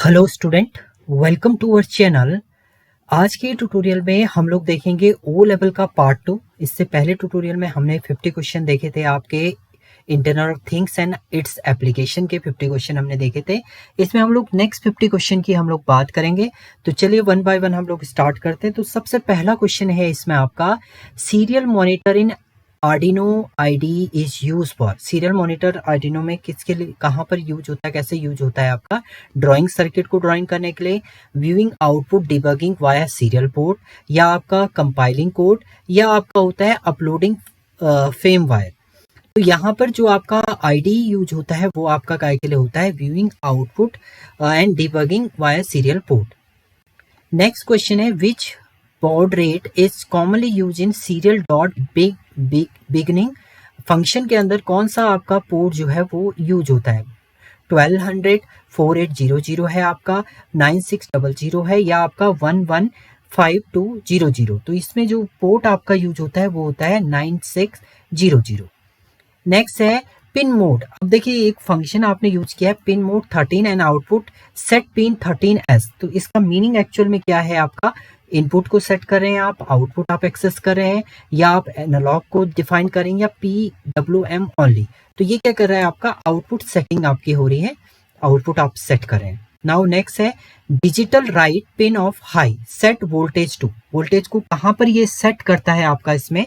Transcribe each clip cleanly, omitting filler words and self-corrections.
Hello student, welcome to our channel. आज के tutorial में हम लोग देखेंगे ओ लेवल का पार्ट 2। इससे पहले ट्यूटोरियल में हमने 50 क्वेश्चन देखे थे आपके internal of things and its application के 50 क्वेश्चन हमने देखे थे। इसमें हम लोग नेक्स्ट 50 क्वेश्चन की हम लोग बात करेंगे। तो चलिए वन बाय वन हम लोग स्टार्ट करते हैं। तो सबसे पहला क्वेश्चन है इसमें आपका, serial monitor in Arduino ID is use for. Serial monitor Arduino में किसके लिए, कहाँ पर यूज होता है, कैसे यूज होता है आपका? ड्राइंग सर्किट को ड्राइंग करने के लिए, viewing output debugging via serial port, या आपका कंपाइलिंग कोड, या आपका होता है अपलोडिंग फेम वायर। तो यहाँ पर जो आपका आईडी यूज होता है वो आपका काय के लिए होता है? Viewing output and debugging via serial port. Next question है, विच baud rate is commonly used in serial dot beginning function के अंदर कौन सा आपका पोर्ट जो है वो यूज होता है? 1200, 4800 है आपका, 9600 है, या आपका 115200। तो इसमें जो पोर्ट आपका यूज होता है वो होता है 9600। नेक्स्ट है पिन मोड। अब देखिए एक फंक्शन आपने यूज किया है pin mode 13 and output set pin 13s। तो इसका मीनिंग एक्चुअल में क्या है आपका? इनपुट को सेट कर रहे हैं आप, आउटपुट आप एक्सेस कर रहे हैं, या आप एनालॉग को डिफाइन करेंगे, या PWM ओनली। तो ये क्या कर रहा है आपका? आउटपुट सेटिंग आपकी हो रही है, आउटपुट आप सेट कर रहे हैं। नाउ नेक्स्ट है digital write pin of high set voltage to. Voltage को कहां पर ये सेट करता है आपका? इसमें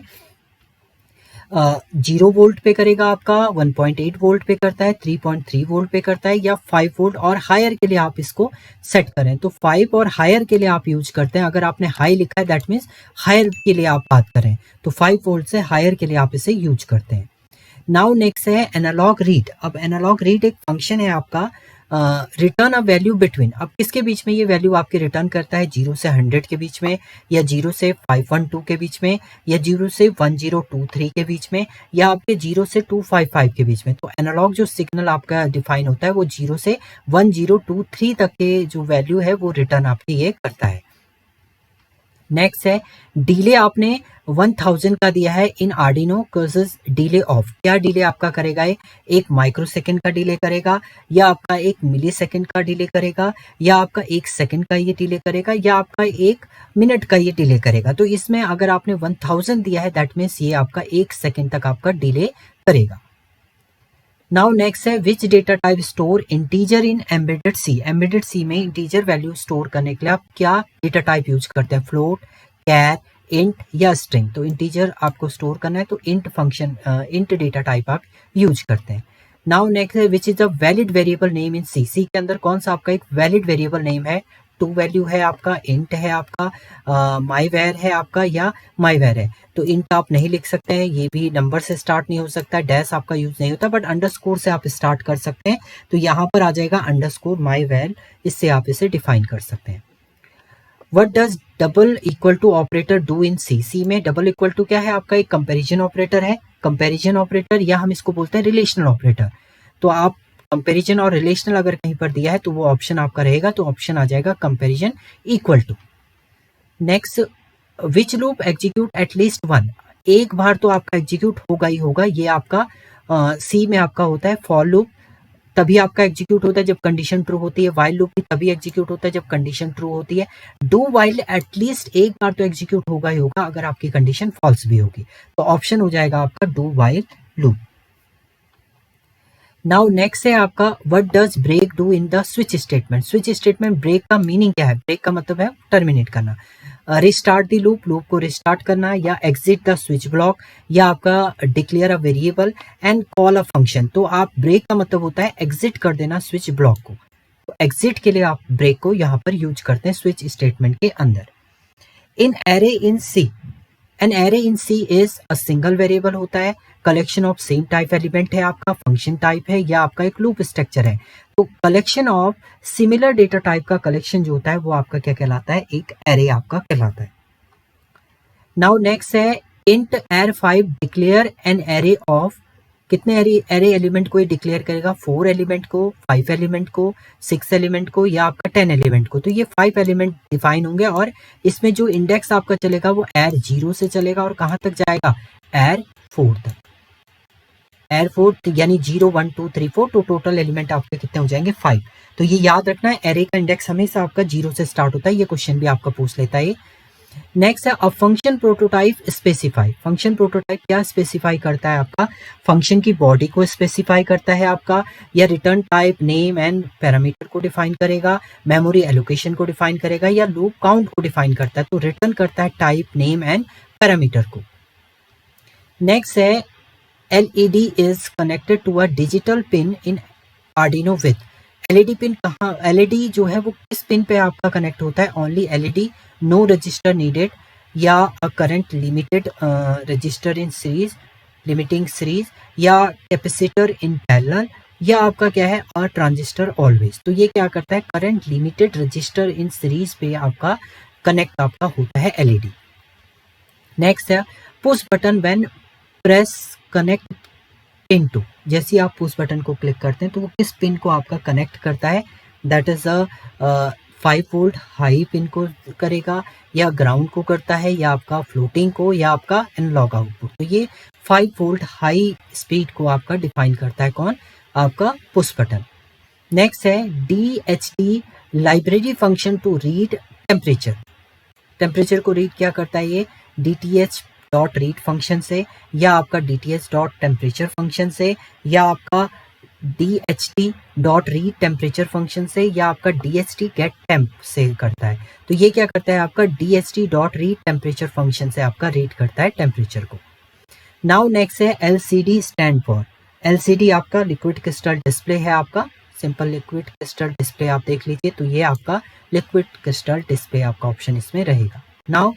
0 वोल्ट पे करेगा आपका, 1.8 वोल्ट पे करता है, 3.3 वोल्ट पे करता है, या 5 वोल्ट और हायर के लिए आप इसको सेट करें। तो 5 और हायर के लिए आप यूज करते हैं। अगर आपने हाई लिखा है दैट मीन्स हायर के लिए आप बात करें, तो 5 वोल्ट से हायर के लिए आप इसे यूज करते हैं। नाउ नेक्स्ट है एनालॉग रीड। अब एनालॉग रीड एक फंक्शन है आपका, रिटर्न अ वैल्यू बिटवीन। अब किसके बीच में ये वैल्यू आपके रिटर्न करता है? 0 से 100 के बीच में, या 0 से 512 के बीच में, या 0 से 1023 के बीच में, या आपके 0 से 255 के बीच में। तो एनालॉग जो सिग्नल आपका डिफाइन होता है वो 0 से 1023 तक के जो वैल्यू है वो रिटर्न आपकी ये करता है। नेक्स्ट है डिले। आपने 1000 का दिया है इन आर्डिनो कर्सेस डिले ऑफ। क्या डिले आपका करेगा? ये एक माइक्रोसेकंड का डिले करेगा, या आपका 1 मिली सेकंड का डिले करेगा, या आपका 1 सेकंड का ये डिले करेगा, या आपका 1 मिनट का ये डिले करेगा। तो इसमें अगर आपने 1000 दिया है दैट मीन्स ये आपका 1 सेकंड तक आपका डिले करेगा। नाउ नेक्स्ट है which data type store integer in embedded C. Embedded C में इंटीजर वैल्यू स्टोर करने के लिए आप क्या डेटा टाइप यूज करते हैं? फ्लोट, कैर, इंट या स्ट्रिंग। तो इंटीजर आपको स्टोर करना है तो int function, int data type आप यूज करते हैं। नाउ नेक्स्ट है which is a valid variable name in C. C के अंदर कौन सा आपका एक वैलिड वेरिएबल नेम है? टू वैल्यू है आपका, इंट है आपका, माई वेर है आपका, या माई वेर है। तो इंट आप नहीं लिख सकते हैं, ये भी नंबर से स्टार्ट नहीं हो सकता, डैश आपका यूज नहीं होता, बट अंडरस्कोर से आप स्टार्ट कर सकते हैं। तो यहाँ पर आ जाएगा अंडरस्कोर माई वेर, इससे आप इसे डिफाइन कर सकते हैं। What does double equal to operator do in C. C में डबल इक्वल टू क्या है आपका? एक कंपेरिजन ऑपरेटर है, कंपेरिजन ऑपरेटर, या हम इसको बोलते हैं रिलेशनल ऑपरेटर। तो आप कंपेरिजन और रिलेशनल अगर कहीं पर दिया है तो वो ऑप्शन आपका रहेगा, तो ऑप्शन आ जाएगा comparison equal to. Next which loop execute at least 1। एक बार तो आपका एग्जीक्यूट होगा ही होगा। ये आपका सी में आपका होता है फॉर लूप, तभी आपका एग्जीक्यूट होता है जब कंडीशन ट्रू होती है। वाइल लूप भी तभी एग्जीक्यूट होता है जब कंडीशन ट्रू होती है। डू वाइल एटलीस्ट एक बार तो एग्जीक्यूट होगा ही होगा अगर आपकी कंडीशन फॉल्स भी होगी। तो ऑप्शन हो जाएगा आपका do while loop. Now next है आपका what does break do in the switch statement. Switch statement break का मीनिंग क्या है? ब्रेक का मतलब है टर्मिनेट करना, रिस्टार्ट द लूप, लूप को रिस्टार्ट करना, या एग्जिट द स्विच ब्लॉक, या आपका declare a variable and call a function. तो आप ब्रेक का मतलब होता है एग्जिट कर देना स्विच ब्लॉक को। तो एग्जिट के लिए आप ब्रेक को यहाँ पर यूज करते हैं स्विच स्टेटमेंट के अंदर। In array in C, an array in C is a single variable होता है, collection of same type element है आपका, फंक्शन टाइप है, या आपका एक लूप स्ट्रक्चर है। तो collection of similar data type का कलेक्शन जो होता है वो आपका क्या कहलाता है? एक एरे आपका कहलाता है। नाउ नेक्स्ट है int AR5 declare an array of. कितने एरे एलिमेंट को ये डिक्लेयर करेगा? 4 एलिमेंट को, 5 एलिमेंट को, 6 एलिमेंट को, या आपका 10 एलिमेंट को। तो ये 5 एलिमेंट डिफाइन होंगे, और इसमें जो इंडेक्स आपका चलेगा वो AR0 से चलेगा और कहाँ तक जाएगा? AR4 तक। एयर 4 यानी 0 1 2 3 4, तो टोटल एलिमेंट आपके कितने हो जाएंगे 5। तो ये याद रखना है, एरे का इंडेक्स हमेशा आपका 0 से स्टार्ट होता है, ये क्वेश्चन भी आपका पूछ लेता है। नेक्स्ट है a function prototype specify. Function prototype क्या स्पेसिफाई करता है? आपका फंक्शन की बॉडी को स्पेसिफाई करता है आपका, या return type, name and parameter को डिफाइन करेगा, मेमोरी एलोकेशन को डिफाइन करेगा, या लूप काउंट को डिफाइन करता है। तो रिटर्न करता है टाइप, नेम एंड पैरामीटर को। नेक्स्ट है LED is connected to a digital pin in Arduino with. LED pin कहाँ, एलईडी जो है वो किस पिन पे आपका कनेक्ट होता है? Only LED, no resistor needed, या a current limited register in series, limiting series, या कैपेसिटर इन पैरेलल, या आपका क्या है अ ट्रांजिस्टर ऑलवेज। तो ये क्या करता है? Current limited register in series पे आपका कनेक्ट आपका होता है एलईडी। नेक्स्ट है push button when press connect pin to. जैसे ही आप पुश बटन को क्लिक करते हैं तो वो किस पिन को आपका कनेक्ट करता है? That is a 5 volt high pin को करेगा, या ग्राउंड को करता है, या आपका फ्लोटिंग को, या आपका एनालॉग आउटपुट। तो ये 5 वोल्ट हाई स्पीड को आपका डिफाइन करता है कौन? आपका पुश बटन। नेक्स्ट है DHT library function to read temperature. Temperature को रीड क्या करता है ये? DTH डॉट रीड फंक्शन से, या आपका DTH डॉट टेम्परेचर फंक्शन से, या आपका DHT dot read temperature function से, या आपका DHT गेट टेम्प से करता है। तो ये क्या करता है? आपका DHT dot read temperature function से आपका रीड करता है टेम्परेचर को। नाउ नेक्स्ट है LCD स्टैंड फॉर। LCD आपका लिक्विड क्रिस्टल डिस्प्ले है आपका, सिंपल लिक्विड क्रिस्टल डिस्प्ले आप देख लीजिए, तो ये आपका लिक्विड क्रिस्टल डिस्प्ले आपका ऑप्शन इसमें रहेगा। Now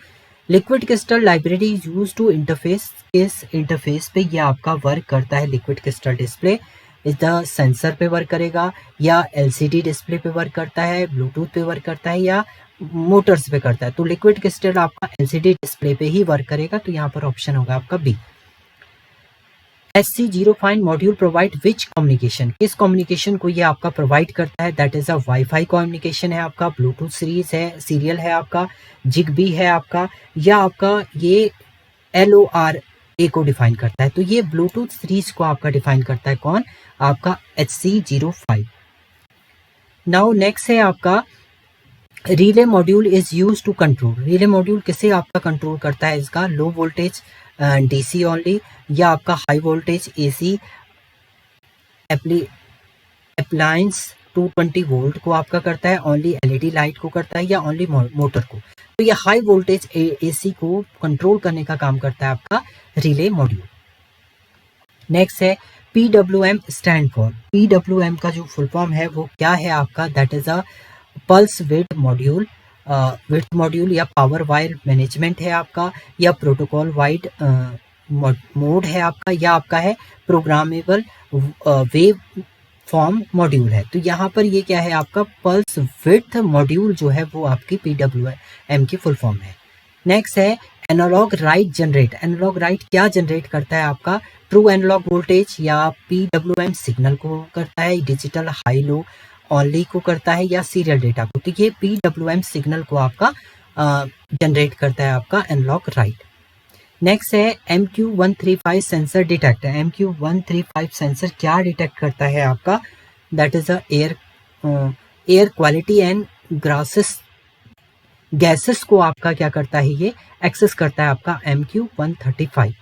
liquid crystal library use to interface, किस इंटरफेस पे ये आपका वर्क करता है? Liquid crystal display is the sensor पे वर्क करेगा, या LCD डिस्प्ले पे वर्क करता है, ब्लूटूथ पे वर्क करता है, या मोटर्स पे करता है? तो लिक्विड क्रिस्टल आपका LCD डिस्प्ले पे ही वर्क करेगा, तो यहाँ पर ऑप्शन होगा आपका B. SC05 module provide which communication. किस कम्युनिकेशन को ये आपका प्रोवाइड करता है? That is a WiFi communication है आपका, ब्लूटूथ सीरीज है, सीरियल है आपका, जिगबी है आपका, या आपका ये LORA को डिफाइन करता है। तो ये ब्लूटूथ सीरीज को आपका डिफाइन करता है कौन? आपका HC05। नाउ नेक्स्ट है आपका relay module is use to control. Relay module किसे आपका कंट्रोल करता है? इसका लो वोल्टेज DC ओनली, या आपका high voltage AC appliance 220 volt को आपका करता है, ओनली LED लाइट को करता है, या ओनली मोटर को। तो ये हाई वोल्टेज AC को कंट्रोल करने का काम करता है आपका रिले मॉड्यूल। नेक्स्ट है PWM स्टैंड फॉर। PWM का जो फुल फॉर्म है वो क्या है आपका? That is a pulse width module, width module, या पावर वायर मैनेजमेंट है आपका, या प्रोटोकॉल वाइड मोड है आपका, या आपका है प्रोग्रामेबल वेव फॉर्म मॉड्यूल है। तो यहाँ पर ये क्या है आपका? पल्स विड्थ मॉड्यूल जो है वो आपकी PWM की फुल फॉर्म है। नेक्स्ट है analogue write generate. Analogue write क्या जनरेट करता है आपका? ट्रू एनालॉग वोल्टेज, या PWM सिग्नल को करता है, डिजिटल हाई लो ओनली को करता है, या सीरियल डेटा को। तो ये PWM सिग्नल को आपका जनरेट करता है आपका एनालॉग राइट। नेक्स्ट है MQ135 sensor detect. MQ135 sensor क्या डिटेक्ट करता है आपका? That is a air quality and gases को आपका क्या करता है? ये एक्सेस करता है आपका MQ135।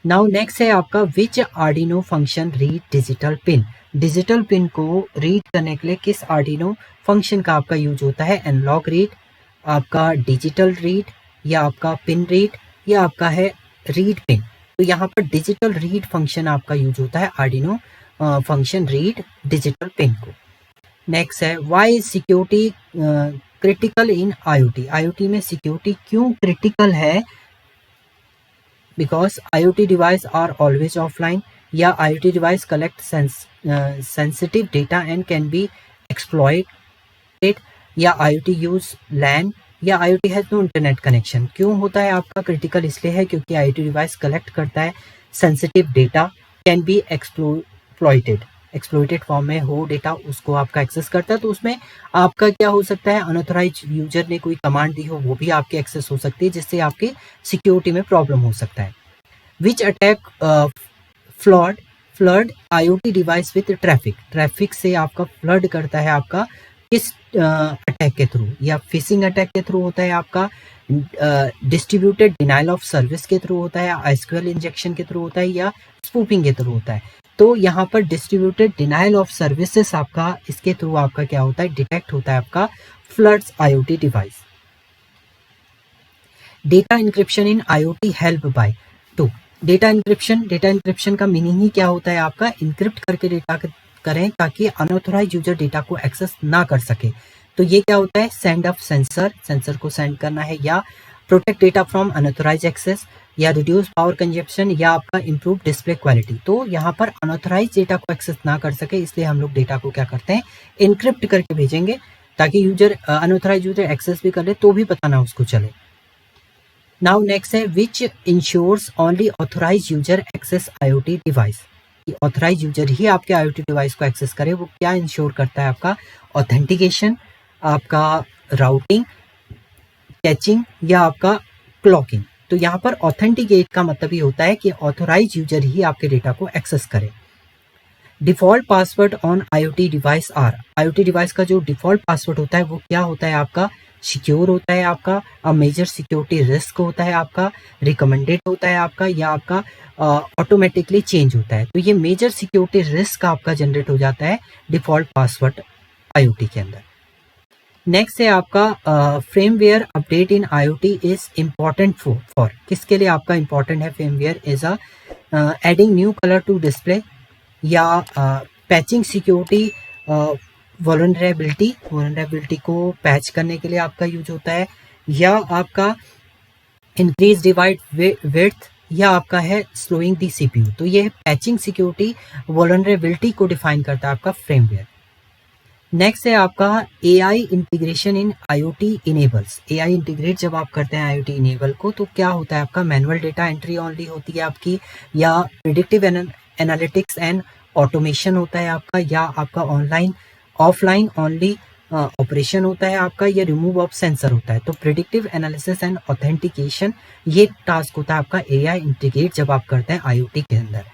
नाउ नेक्स्ट है आपका which Arduino function read digital pin. Digital pin को रीड करने के लिए किस आर्डिनो फंक्शन का आपका यूज होता है? एनालॉग रीड, आपका डिजिटल रीड, या आपका पिन रीड, या आपका है रीड पिन। तो यहाँ पर डिजिटल रीड फंक्शन आपका यूज होता है Arduino function read digital pin को। नेक्स्ट है why security critical in IoT। IoT में सिक्योरिटी क्यों क्रिटिकल है? Because IoT device are always offline, या IoT device collect sensitive data and can be exploited, या IoT यूज LAN, या IoT has no internet connection. क्यों होता है आपका क्रिटिकल? इसलिए है क्योंकि IoT डिवाइस कलेक्ट करता है sensitive data, can be exploited form में हो डेटा, उसको आपका एक्सेस करता है। तो उसमें आपका क्या हो सकता है? अनऑथराइज यूजर ने कोई कमांड दी हो वो भी आपके एक्सेस हो सकती है, जिससे आपके सिक्योरिटी में प्रॉब्लम हो सकता है। विच attack flood flood IoT device with traffic से आपका फ्लड करता है आपका किस अटैक के थ्रू, या फिशिंग अटैक के थ्रू होता है आपका, डिस्ट्रीब्यूटेड डिनाइल ऑफ सर्विस के थ्रू होता है, एसक्यूएल इंजेक्शन के थ्रू होता है, या स्पूपिंग के थ्रू होता है। तो यहाँ पर डिस्ट्रीब्यूटेड डिनाइल ऑफ सर्विसेज आपका इसके थ्रू आपका क्या होता है, डिटेक्ट होता है आपका floods IoT device. Data encryption in IoT help by to data encryption का मीनिंग ही क्या होता है आपका, इंक्रिप्ट करके डेटा करें ताकि अनऑथोराइज यूजर डेटा को एक्सेस ना कर सके। तो ये क्या होता है, सेंड ऑफ सेंसर को सेंड करना है, या protect data from unauthorise access, या रिड्यूस पावर कंजप्शन, या आपका इंप्रूव डिस्प्ले क्वालिटी। तो यहाँ पर अनऑथोराइज डेटा को एक्सेस ना कर सके, इसलिए हम लोग डेटा को क्या करते हैं, इनक्रिप्ट करके भेजेंगे ताकि यूजर अनऑथोराइज यूजर एक्सेस भी कर ले तो भी पता ना उसको चले। नाउ नेक्स्ट है which ensures only authorize user access IoT device. Authorize user ही आपके IoT डिवाइस को एक्सेस करे, वो क्या इंश्योर करता है आपका, ऑथेंटिकेशन, आपका राउटिंग, कैचिंग, या आपका क्लॉकिंग। तो यहाँ पर ऑथेंटिकेट का मतलब ये होता है कि ऑथोराइज यूजर ही आपके डेटा को एक्सेस करे। Default password on IoT device IoT device का जो डिफॉल्ट पासवर्ड होता है वो क्या होता है आपका, सिक्योर होता है आपका, मेजर सिक्योरिटी रिस्क होता है आपका, रिकमेंडेड होता है आपका, या आपका ऑटोमेटिकली चेंज होता है। तो ये मेजर सिक्योरिटी रिस्क आपका जनरेट हो जाता है डिफॉल्ट पासवर्ड IoT के अंदर। नेक्स्ट है आपका firmware update in IoT is important for किसके लिए आपका इम्पॉर्टेंट है, firmware is adding new colour to display, या पैचिंग सिक्योरिटी वल्नरेबिलिटी को पैच करने के लिए आपका यूज होता है, या आपका इंक्रीज डिवाइड विड्थ, या आपका है स्लोइंग दी CPU। तो ये पैचिंग सिक्योरिटी वल्नरेबिलिटी को डिफाइन करता है आपका फ्रेमवेयर। नेक्स्ट है आपका AI integration in IoT enables. AI integrate जब आप करते हैं IoT इनेबल को तो क्या होता है आपका, मैनुअल डेटा एंट्री ओनली होती है आपकी, या प्रिडिक्टिव एनालिटिक्स एंड ऑटोमेशन होता है आपका, या आपका ऑफलाइन ओनली ऑपरेशन होता है आपका, या रिमूव ऑफ सेंसर होता है। तो प्रिडिक्टिव एनालिसिस एंड ऑथेंटिकेशन ये टास्क होता है आपका AI इंटीग्रेट जब आप करते हैं IoT के अंदर।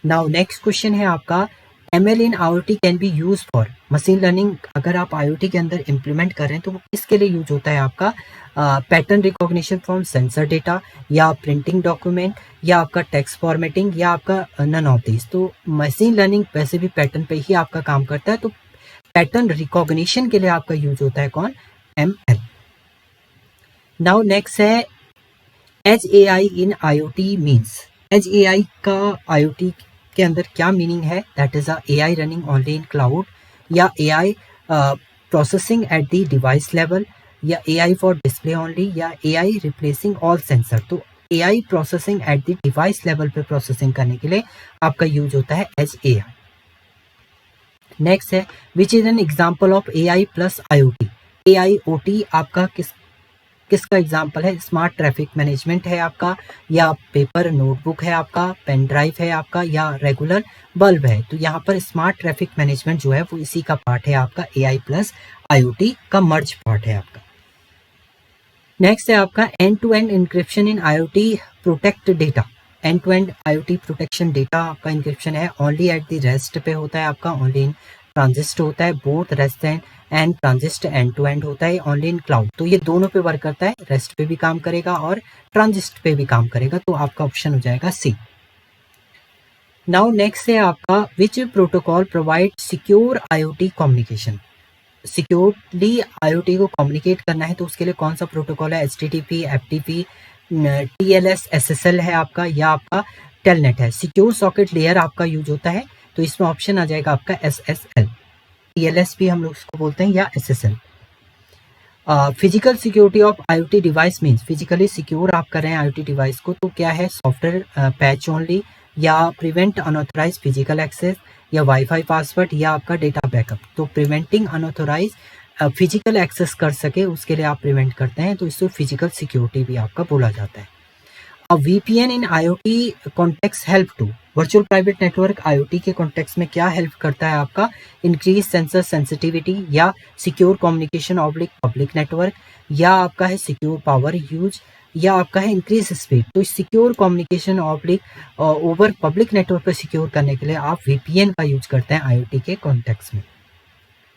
नाउ नेक्स्ट क्वेश्चन है आपका ML in IoT can be use for machine learning. अगर आप IoT के अंदर इम्प्लीमेंट कर रहे हैं तो वो किसके लिए यूज होता है आपका, pattern recognition from sensor data, या प्रिंटिंग डॉक्यूमेंट, या आपका टेक्स्ट फॉर्मेटिंग, या आपका नन ऑफ दिस। तो मशीन लर्निंग वैसे भी पैटर्न पे ही आपका काम करता है, तो पैटर्न रिकॉग्निशन के लिए आपका यूज होता है कौन, ML। नाउ नेक्स्ट है एज AI इन IoT मीन्स। एज AI का IoT के अंदर क्या मीनिंग है, that is AI running only in cloud, या AI processing at the device level, या AI फॉर डिस्प्ले ओनली, या AI रिप्लेसिंग ऑल सेंसर। तो AI processing at the device level पे प्रोसेसिंग करने के लिए आपका यूज होता है एज AI। नेक्स्ट है which is an example of AI plus IoT। AIoT आपका किसका एग्जाम्पल है, स्मार्ट ट्रैफिक मैनेजमेंट है आपका, या पेपर नोटबुक है आपका, पेन ड्राइव है आपका, या रेगुलर बल्ब है। तो यहाँ पर स्मार्ट ट्रैफिक मैनेजमेंट जो है वो इसी का पार्ट है आपका, AI प्लस IoT का मर्ज पार्ट है आपका। नेक्स्ट है आपका end to end encryption in IoT protect data. End to end IoT protection data आपका इंक्रिप्शन है ओनली एट द रेस्ट पे होता है आपका, ओनली इन ट्रांजिस्ट होता है, both rest and transit end to end होता है ओनली इन क्लाउड। तो ये दोनों पे वर्क करता है, रेस्ट पे भी काम करेगा और ट्रांजिस्ट पे भी काम करेगा। तो आपका ऑप्शन हो जाएगा सी। नाउ नेक्स्ट है आपका विच protocol provide secure IoT communication. Securely IoT को कम्युनिकेट करना है तो उसके लिए कौन सा प्रोटोकॉल है, HTTP, FTP, TLS, SSL है आपका, या आपका टेलनेट है। सिक्योर सॉकेट लेयर आपका यूज होता है, तो इसमें ऑप्शन आ जाएगा आपका SSL। TLS भी हम लोग इसको बोलते हैं, या SSL। Physical security of IoT device means physically secure आप कर रहे हैं IoT डिवाइस को, तो क्या है, सॉफ्टवेयर पैच ओनली, या प्रिवेंट अनऑथराइज फिजिकल एक्सेस, या वाईफाई पासवर्ड, या आपका डेटा बैकअप। तो प्रिवेंटिंग अनऑथराइज फिजिकल एक्सेस कर सके उसके लिए आप प्रिवेंट करते हैं, तो इसको फिजिकल सिक्योरिटी भी आपका बोला जाता है। VPN in IoT context help to. Virtual private network IoT के कॉन्टेक्स्ट में क्या हेल्प करता है आपका, इंक्रीज सेंसर सेंसिटिविटी, या secure communication oblique public network, या आपका है सिक्योर पावर यूज, या आपका है इंक्रीज स्पीड। तो secure communication over public network पर सिक्योर करने के लिए आप VPN का यूज करते हैं IoT के कॉन्टेक्स्ट में।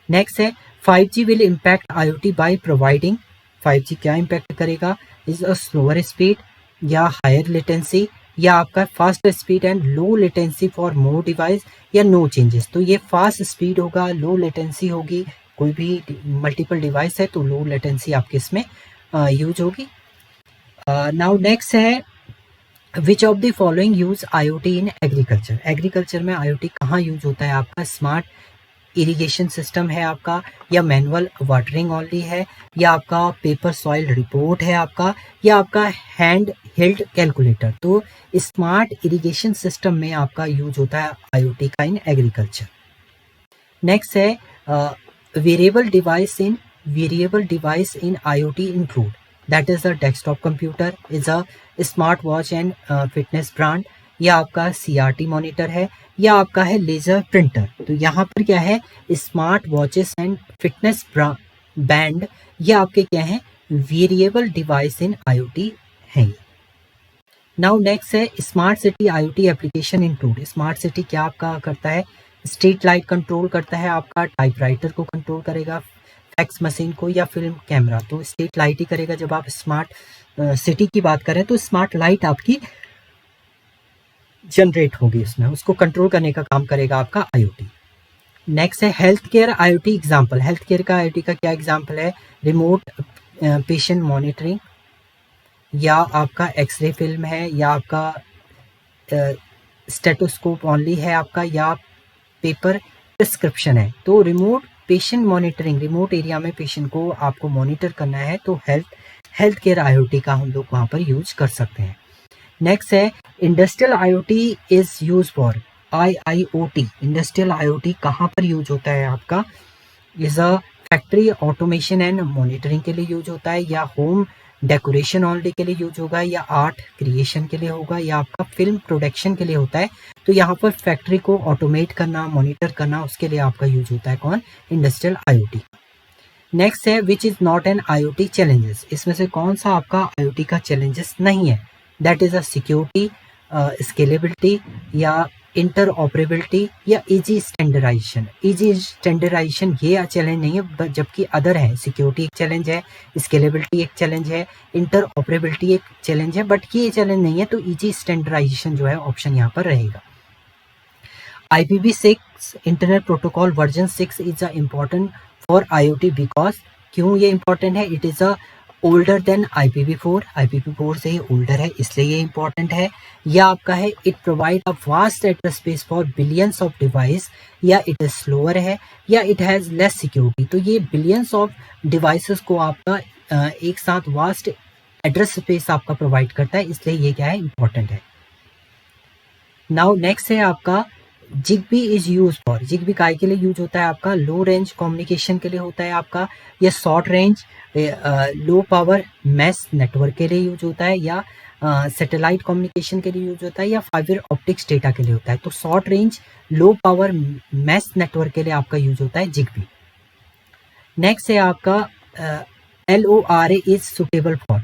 नेक्स्ट है 5G will impact IoT by providing, 5G क्या इम्पैक्ट करेगा, इज अ स्लोअर स्पीड या हायर लेटेंसी या आपका fast speed and low latency for more device या नो चेंजेस। तो ये फास्ट स्पीड होगा, लो लेटेंसी होगी, कोई भी मल्टीपल डिवाइस है तो लो लेटेंसी आपके इसमें यूज होगी। नाउ नेक्स्ट है which of the following use IoT in agriculture. Agriculture में IoT कहाँ यूज होता है आपका, स्मार्ट इरिगेशन सिस्टम है आपका, या मैनुअल वाटरिंग ओनली है, या आपका पेपर सॉइल रिपोर्ट है आपका, या आपका हैंड हेल्ड कैलकुलेटर। तो स्मार्ट इरिगेशन सिस्टम में आपका यूज होता है IoT का इन एग्रीकल्चर। नेक्स्ट है variable device in IoT include, that is a desktop computer, is a smart watch and fitness brand, या आपका CRT मॉनिटर है, या आपका है लेजर प्रिंटर। तो यहाँ पर क्या है, smart watches and fitness band, ये आपके क्या है, वेरिएबल डिवाइस इन IoT है। नाउ नेक्स्ट है smart city IoT application include. Smart city क्या आपका करता है, स्ट्रीट लाइट कंट्रोल करता है आपका, टाइपराइटर को कंट्रोल करेगा, फैक्स मशीन को, या फिल्म कैमरा। तो स्ट्रीट लाइट ही करेगा। जब आप स्मार्ट सिटी की बात करें तो स्मार्ट लाइट आपकी जनरेट होगी उसमें, उसको कंट्रोल करने का काम करेगा आपका IoT। नेक्स्ट है health care IoT example. Health care का IoT का क्या एग्जाम्पल है, रिमोट पेशेंट मॉनिटरिंग, या आपका एक्सरे फिल्म है, या आपका स्टेटोस्कोप ओनली है आपका, या पेपर प्रिस्क्रिप्शन है। तो remote patient monitoring, remote area में पेशेंट को आपको मॉनिटर करना है तो हेल्थ केयर IoT का हम लोग वहाँ पर यूज कर सकते हैं। नेक्स्ट है industrial IoT is use for, IIoT। Industrial IoT कहाँ पर यूज होता है आपका, is a factory automation and monitoring के लिए यूज होता है, या होम डेकोरेशन ओनली के लिए यूज होगा, या आर्ट क्रिएशन के लिए होगा, या आपका फिल्म प्रोडक्शन के लिए होता है। तो यहाँ पर फैक्ट्री को ऑटोमेट करना, मॉनिटर करना, उसके लिए आपका यूज होता है कौन, इंडस्ट्रियल IoT। नेक्स्ट है which is not an IoT challenges. इसमें से कौन सा आपका IoT का चैलेंजेस नहीं है, that is a security, scalability, या इंटर ऑपरेबिलिटी, या इजी स्टैंडर्डाइजेशन। इजी स्टैंडर्डाइजेशन ये चैलेंज नहीं है, जबकि अदर है, सिक्योरिटी एक चैलेंज है, स्केलेबिलिटी एक चैलेंज है, इंटर ऑपरेबिलिटी एक चैलेंज है, बट ये चैलेंज नहीं है। तो इजी स्टैंडर्डाइजेशन जो है ऑप्शन यहाँ पर रहेगा। IPv6 internet protocol version 6 is a important for IoT because, क्यों ये इम्पॉर्टेंट है, it is a older than IPv4, IPv4 से ये ओल्डर है इसलिए ये इंपॉर्टेंट है। या आपका है it provide a vast address space for billions of device, या इट इज स्लोअर है, या इट हैज़ लेस सिक्योरिटी। तो ये बिलियंस ऑफ डिवाइसेस को आपका एक साथ वास्ट एड्रेस स्पेस आपका प्रोवाइड करता है, इसलिए ये क्या है, इंपॉर्टेंट है। नाउ नेक्स्ट है आपका Zigbee is use for. Zigbee काय के लिए यूज होता है आपका, लो रेंज कम्युनिकेशन के लिए होता है आपका, या short range low power mesh network के लिए यूज होता है, या सैटेलाइट कम्युनिकेशन के लिए यूज होता है, या फाइबर ऑप्टिक्स डेटा के लिए होता है। तो short range low power mesh network के लिए आपका यूज होता है जिग्बी। नेक्स्ट है आपका LORA is suitable for,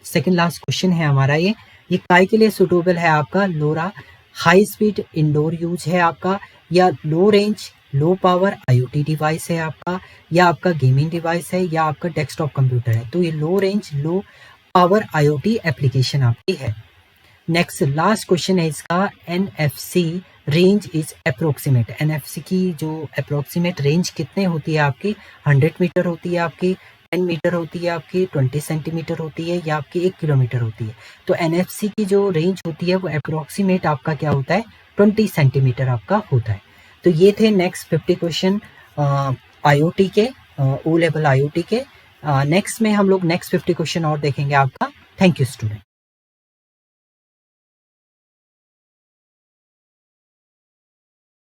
second last question है हमारा ये काय के लिए सुटेबल है आपका, लोरा हाई स्पीड इंडोर यूज है आपका, या लो range low power IoT device है आपका, या आपका गेमिंग डिवाइस है, या आपका डेस्कटॉप कंप्यूटर है। तो ये लो range low power IoT application आपकी है। नेक्स्ट लास्ट क्वेश्चन है इसका, NFC range is approximate. NFC की जो अप्रोक्सीमेट रेंज कितने होती है आपकी, 100 मीटर होती है आपकी, 10 मीटर होती है आपकी, 20 सेंटीमीटर होती है, या आपकी 1 किलोमीटर होती है। तो NFC की जो रेंज होती है वो अप्रोक्सीमेट आपका क्या होता है, 20 सेंटीमीटर आपका होता है। तो ये थे नेक्स्ट 50 क्वेश्चन IoT के, O लेवल IoT के। नेक्स्ट में हम लोग नेक्स्ट 50 क्वेश्चन और देखेंगे आपका। Thank you student.